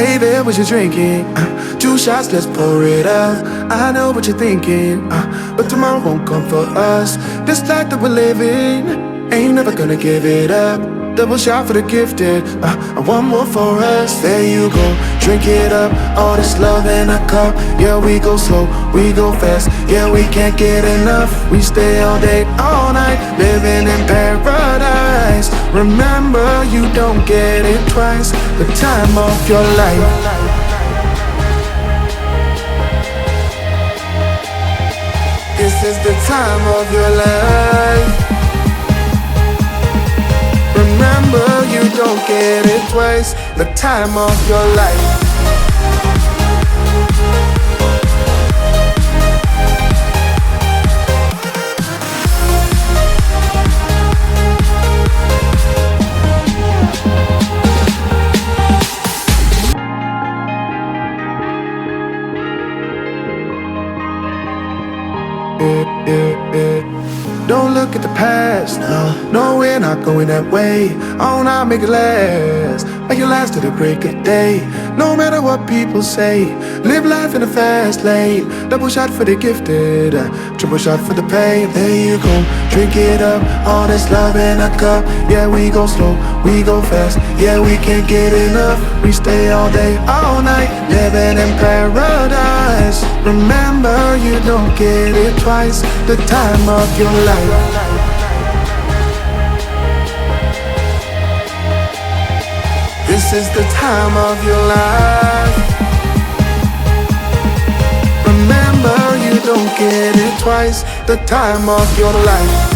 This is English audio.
Hey there, what you drinking? 2 shots, let's pour it up. I know what you're thinking, but tomorrow won't come for us. This life that we're living, ain't never gonna give it up. Double shot for the gifted, and one more for us. There you go, drink it up. All this love in a cup. Yeah, we go slow, we go fast. Yeah, we can't get enough. We stay all day, all night, living in paradise. Remember, you don't get it twice. The time of your life. This is the time of your life. Remember, you don't get it twice. The time of your life. Don't look at the past, no, we're not going that way. Oh, now make it last, make it last to the break of day. No matter what people say, live life in a fast lane. Double shot for the gifted, triple shot for the pain. There you go, drink it up, all this love in a cup. Yeah, we go slow, we go fast. Yeah, we can't get enough. We stay all day, all night, living in paradise. Remember, you don't get it twice. The time of your life. This is the time of your life. Remember, you don't get it twice. The time of your life.